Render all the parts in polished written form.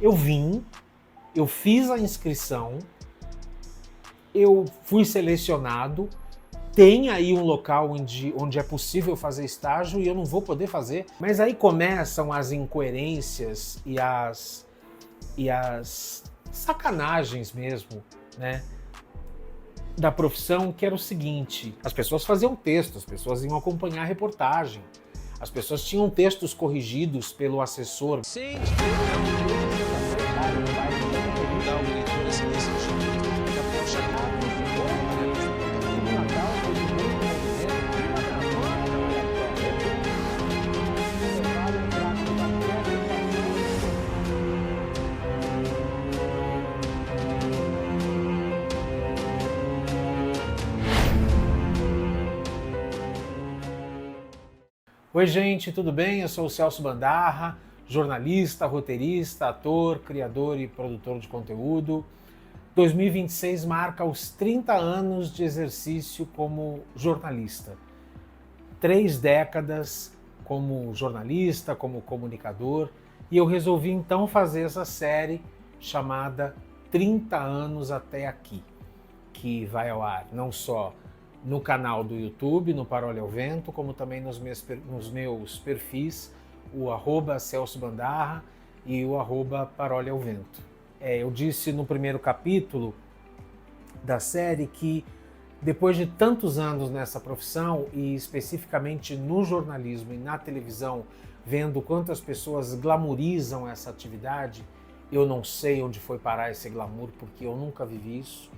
Eu vim, eu fiz a inscrição, eu fui selecionado, tem aí um local onde é possível fazer estágio e eu não vou poder fazer. Mas aí começam as incoerências e as sacanagens mesmo, né, da profissão, que era o seguinte: as pessoas faziam texto, as pessoas iam acompanhar a reportagem, as pessoas tinham textos corrigidos pelo assessor. Sem dar uma leitura nesse sentido, daqui a pouco Oi gente, tudo bem? Eu sou o Celso Bandarra, jornalista, roteirista, ator, criador e produtor de conteúdo. 2026 marca os 30 anos de exercício como jornalista. 3 décadas como jornalista, como comunicador, e eu resolvi então fazer essa série chamada 30 anos até aqui, que vai ao ar não só no canal do YouTube, no Parole ao Vento, como também nos meus perfis, o @Celso Bandarra e o @Parole ao Vento. Eu disse no primeiro capítulo da série que depois de tantos anos nessa profissão, e especificamente no jornalismo e na televisão, vendo quantas pessoas glamourizam essa atividade, eu não sei onde foi parar esse glamour, porque eu nunca vivi isso.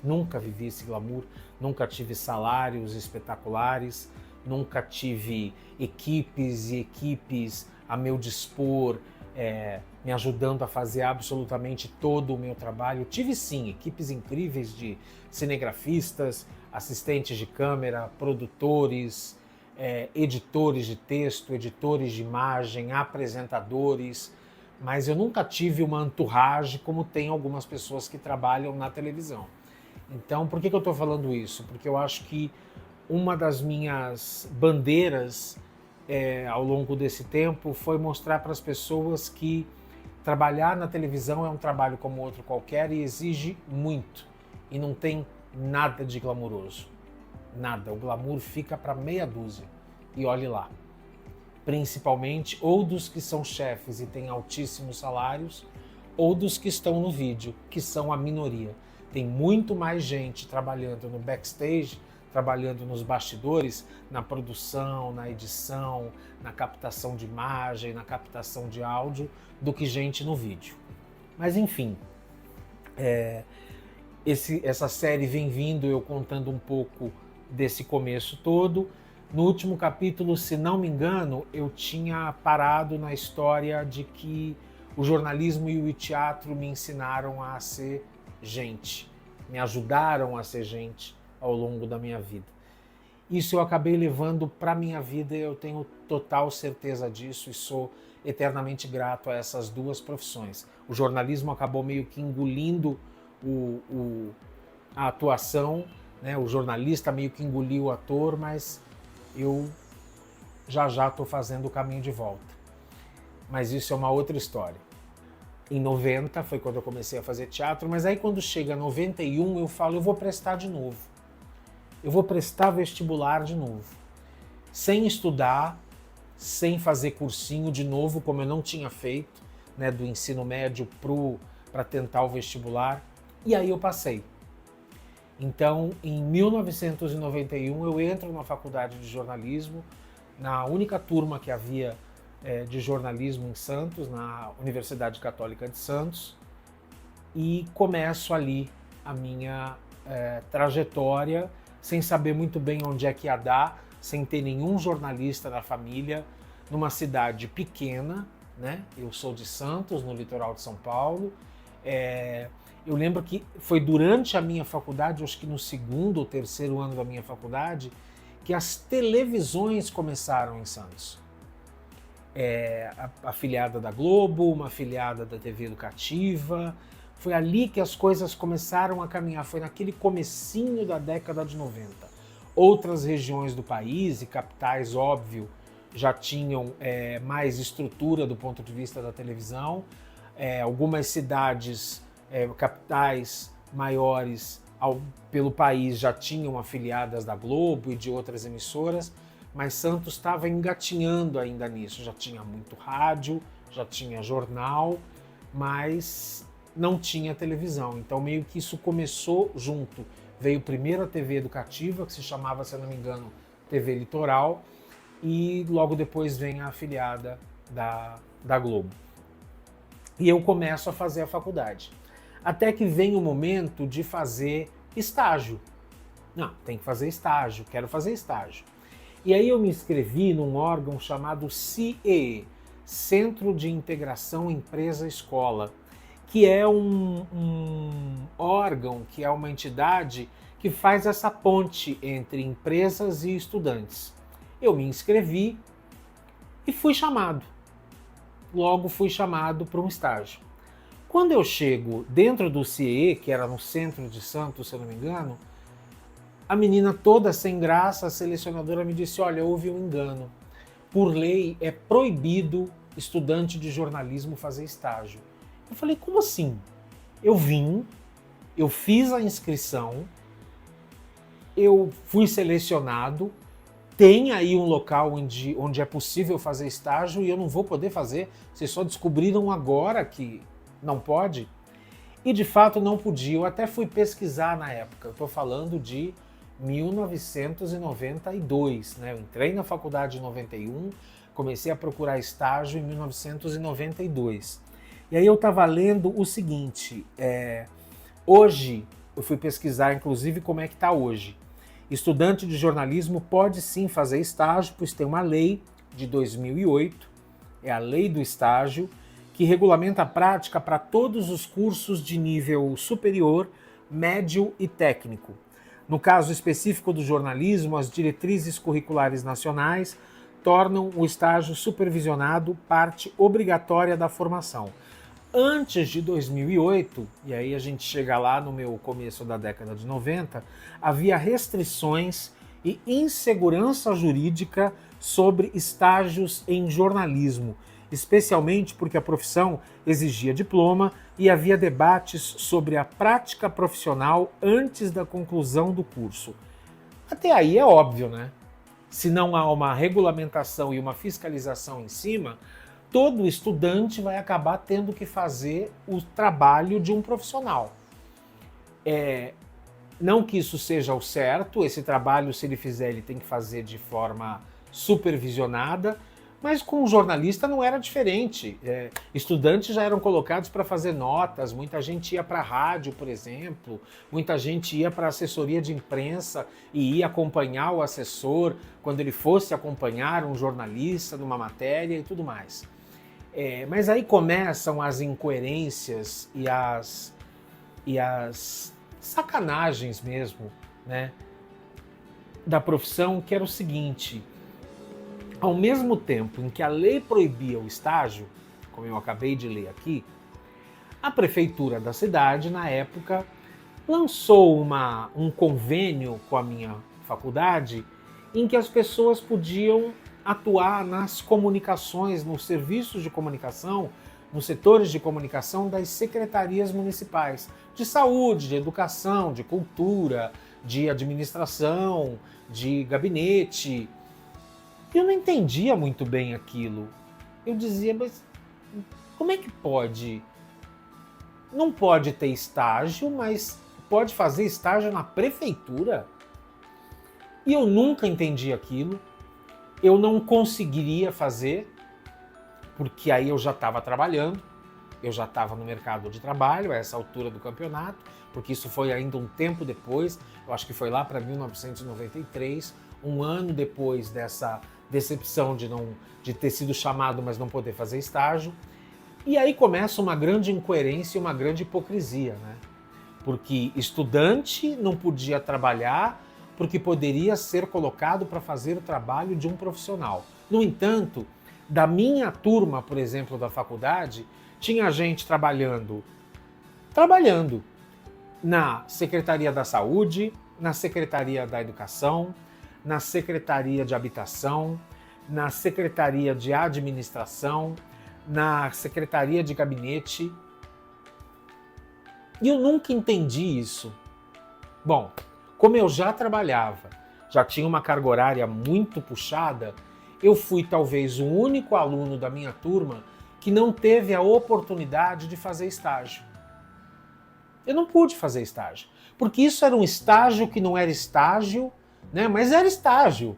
Nunca vivi esse glamour, nunca tive salários espetaculares, nunca tive equipes e equipes a meu dispor, me ajudando a fazer absolutamente todo o meu trabalho. Tive sim equipes incríveis de cinegrafistas, assistentes de câmera, produtores, editores de texto, editores de imagem, apresentadores, mas eu nunca tive uma entourage como tem algumas pessoas que trabalham na televisão. Então, por que eu estou falando isso? Porque eu acho que uma das minhas bandeiras ao longo desse tempo foi mostrar para as pessoas que trabalhar na televisão é um trabalho como outro qualquer e exige muito. E não tem nada de glamouroso. Nada. O glamour fica para meia dúzia. E olhe lá. Principalmente ou dos que são chefes e têm altíssimos salários, ou dos que estão no vídeo, que são a minoria. Tem muito mais gente trabalhando no backstage, trabalhando nos bastidores, na produção, na edição, na captação de imagem, na captação de áudio, do que gente no vídeo. Mas enfim, essa série vem vindo eu contando um pouco desse começo todo. No último capítulo, se não me engano, eu tinha parado na história de que o jornalismo e o teatro me ensinaram a ser gente, me ajudaram a ser gente ao longo da minha vida. Isso eu acabei levando para a minha vida e eu tenho total certeza disso e sou eternamente grato a essas duas profissões. O jornalismo acabou meio que engolindo a atuação, né? O jornalista meio que engoliu o ator, mas eu já estou fazendo o caminho de volta. Mas isso é uma outra história. Em 90 foi quando eu comecei a fazer teatro, mas aí quando chega 91 eu falo, eu vou prestar de novo. Eu vou prestar vestibular de novo. Sem estudar, sem fazer cursinho de novo, como eu não tinha feito, né, do ensino médio para tentar o vestibular. E aí eu passei. Então, em 1991 eu entro na faculdade de jornalismo, na única turma que havia de jornalismo em Santos, na Universidade Católica de Santos, e começo ali a minha trajetória, sem saber muito bem onde é que ia dar, sem ter nenhum jornalista na família, numa cidade pequena, né? Eu sou de Santos, no litoral de São Paulo. Eu lembro que foi durante a minha faculdade, acho que no segundo ou terceiro ano da minha faculdade, que as televisões começaram em Santos. Afiliada da Globo, uma afiliada da TV Educativa. Foi ali que as coisas começaram a caminhar, foi naquele comecinho da década de 90. Outras regiões do país e capitais, óbvio, já tinham mais estrutura do ponto de vista da televisão. Algumas cidades, capitais maiores pelo país já tinham afiliadas da Globo e de outras emissoras, mas Santos estava engatinhando ainda nisso. Já tinha muito rádio, já tinha jornal, mas não tinha televisão. Então meio que isso começou junto. Veio primeiro a TV educativa, que se chamava, se eu não me engano, TV Litoral, e logo depois vem a afiliada da Globo. E eu começo a fazer a faculdade. Até que vem o momento de fazer estágio. Não, tem que fazer estágio, quero fazer estágio. E aí eu me inscrevi num órgão chamado CIEE, Centro de Integração Empresa-Escola, que é um órgão, que é uma entidade que faz essa ponte entre empresas e estudantes. Eu me inscrevi e fui chamado. Logo fui chamado para um estágio. Quando eu chego dentro do CIE, que era no centro de Santos, se eu não me engano, a menina toda sem graça, a selecionadora me disse, olha, houve um engano. Por lei é proibido estudante de jornalismo fazer estágio. Eu falei, como assim? Eu vim, eu fiz a inscrição, eu fui selecionado, tem aí um local onde é possível fazer estágio e eu não vou poder fazer, vocês só descobriram agora que não pode? E de fato não podia, eu até fui pesquisar na época, eu estou falando de 1992, né? Eu entrei na faculdade em 91, comecei a procurar estágio em 1992. E aí eu estava lendo o seguinte, hoje, eu fui pesquisar inclusive como é que está hoje. Estudante de jornalismo pode sim fazer estágio, pois tem uma lei de 2008, é a lei do estágio, que regulamenta a prática para todos os cursos de nível superior, médio e técnico. No caso específico do jornalismo, as diretrizes curriculares nacionais tornam o estágio supervisionado parte obrigatória da formação. Antes de 2008, e aí a gente chega lá no meu começo da década de 90, havia restrições e insegurança jurídica sobre estágios em jornalismo, especialmente porque a profissão exigia diploma e havia debates sobre a prática profissional antes da conclusão do curso. Até aí é óbvio, né? Se não há uma regulamentação e uma fiscalização em cima, todo estudante vai acabar tendo que fazer o trabalho de um profissional. Não que isso seja o certo, esse trabalho, se ele fizer, ele tem que fazer de forma supervisionada, mas com o jornalista não era diferente. Estudantes já eram colocados para fazer notas, muita gente ia para a rádio, por exemplo, muita gente ia para a assessoria de imprensa e ia acompanhar o assessor quando ele fosse acompanhar um jornalista numa matéria e tudo mais. Mas aí começam as incoerências e as sacanagens mesmo, né, da profissão, que era o seguinte: ao mesmo tempo em que a lei proibia o estágio, como eu acabei de ler aqui, a prefeitura da cidade, na época, lançou um convênio com a minha faculdade em que as pessoas podiam atuar nas comunicações, nos serviços de comunicação, nos setores de comunicação das secretarias municipais, de saúde, de educação, de cultura, de administração, de gabinete. Eu não entendia muito bem aquilo. Eu dizia, mas como é que pode? Não pode ter estágio, mas pode fazer estágio na prefeitura? E eu nunca entendi aquilo. Eu não conseguiria fazer, porque aí eu já estava trabalhando, eu já estava no mercado de trabalho a essa altura do campeonato, porque isso foi ainda um tempo depois, eu acho que foi lá para 1993, um ano depois dessa decepção de ter sido chamado, mas não poder fazer estágio. E aí começa uma grande incoerência e uma grande hipocrisia, né? Porque estudante não podia trabalhar porque poderia ser colocado para fazer o trabalho de um profissional. No entanto, da minha turma, por exemplo, da faculdade, tinha gente trabalhando na Secretaria da Saúde, na Secretaria da Educação, na Secretaria de Habitação, na Secretaria de Administração, na secretaria de gabinete. E eu nunca entendi isso. Bom, como eu já trabalhava, já tinha uma carga horária muito puxada, eu fui talvez o único aluno da minha turma que não teve a oportunidade de fazer estágio. Eu não pude fazer estágio, porque isso era um estágio que não era estágio, né? Mas era estágio.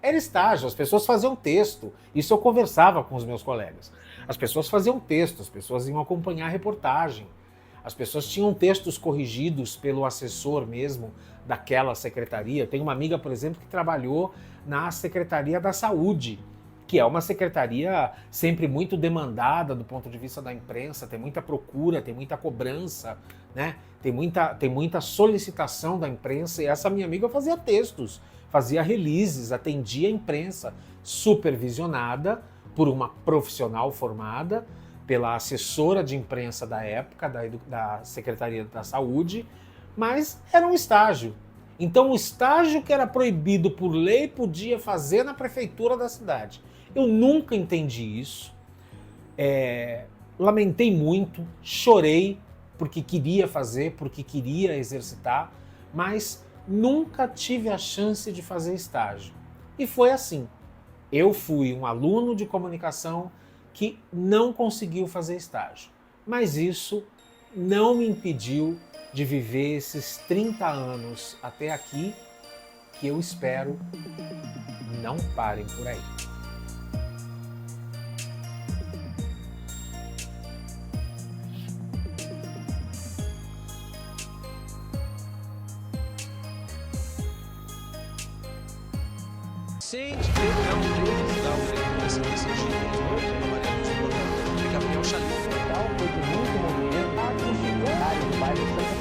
Era estágio, as pessoas faziam texto. Isso eu conversava com os meus colegas. As pessoas faziam texto, as pessoas iam acompanhar a reportagem. As pessoas tinham textos corrigidos pelo assessor mesmo daquela secretaria. Tem uma amiga, por exemplo, que trabalhou na Secretaria da Saúde, que é uma secretaria sempre muito demandada do ponto de vista da imprensa, tem muita procura, tem muita cobrança, né? Tem muita solicitação da imprensa, e essa minha amiga fazia textos, fazia releases, atendia a imprensa, supervisionada por uma profissional formada, pela assessora de imprensa da época, da Secretaria da Saúde, mas era um estágio. Então o estágio que era proibido por lei podia fazer na prefeitura da cidade. Eu nunca entendi isso, lamentei muito, chorei porque queria fazer, porque queria exercitar, mas nunca tive a chance de fazer estágio. E foi assim, eu fui um aluno de comunicação que não conseguiu fazer estágio. Mas isso não me impediu de viver esses 30 anos até aqui, que eu espero não parem por aí. Sem ter dar o leitor essa mensagem de Gabriel Chalim. Foi com muito movimento, chegou,